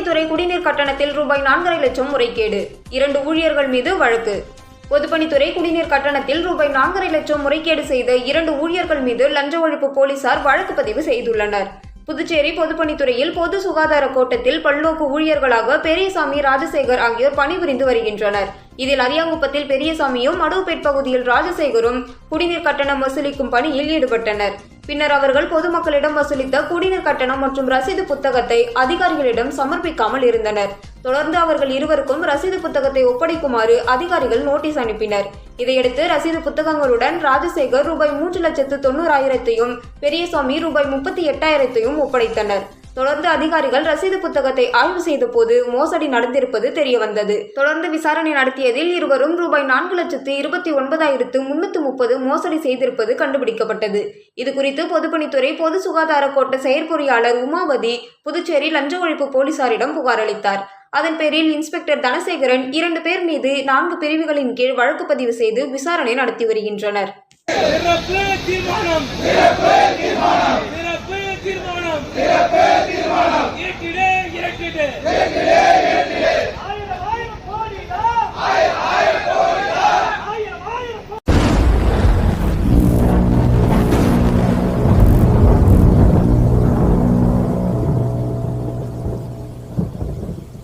பொதுப்பணித்துறை குடிநீர் கட்டணத்தில் ரூபாய் 4.5 லட்சம் முறைகேடு, 2 ஊழியர்கள் மீது வழக்கு. பொதுப்பணித்துறை குடிநீர் கட்டணத்தில் ரூபாய் 4.5 லட்சம் முறைகேடு செய்த 2 ஊழியர்கள் மீது லஞ்ச ஒழிப்பு போலீசார் வழக்கு பதிவு செய்துள்ளனர். புதுச்சேரி பொதுப்பணித்துறையில் பொது சுகாதார கோட்டத்தில் பல்நோக்கு ஊழியர்களாக பெரியசாமி, ராஜசேகர் ஆகியோர் பணிபுரிந்து வருகின்றனர். இதில் அரியாங்குப்பத்தில் பெரியசாமியும், மடுவுப்பேட் பகுதியில் ராஜசேகரும் குடிநீர் கட்டணம் வசூலிக்கும் பணியில் ஈடுபட்டனர். பின்னர் அவர்கள் பொதுமக்களிடம் வசூலித்த குடிநீர் கட்டணம் மற்றும் ரசீது புத்தகத்தை அதிகாரிகளிடம் சமர்ப்பிக்காமல் இருந்தனர். தொடர்ந்து அவர்கள் இருவருக்கும் ரசீது புத்தகத்தை ஒப்படைக்குமாறு அதிகாரிகள் நோட்டீஸ் அனுப்பினர். இதையடுத்து ரசீது புத்தகங்களுடன் ராஜசேகர் ரூபாய் 3,90,000 பெரியசாமி ரூபாய் 38,000 ஒப்படைத்தனர். தொடர்ந்து அதிகாரிகள் ரசீது புத்தகத்தை ஆய்வு செய்த போது மோசடி நடந்திருப்பது தெரியவந்தது. தொடர்ந்து விசாரணை நடத்தியதில் இருவரும் ரூபாய் 4,29,330 மோசடி செய்திருப்பது கண்டுபிடிக்கப்பட்டது. இதுகுறித்து பொதுப்பணித்துறை பொது சுகாதார கோட்ட செயற்பொறியாளர் உமாவதி புதுச்சேரி லஞ்ச ஒழிப்பு போலீசாரிடம் புகார் அளித்தார். அதன் பேரில் இன்ஸ்பெக்டர் தனசேகரன் 2 பேர் மீது 4 பிரிவுகளின் கீழ் வழக்கு பதிவு செய்து விசாரணை நடத்தி வருகின்றனர். தீர்மானம்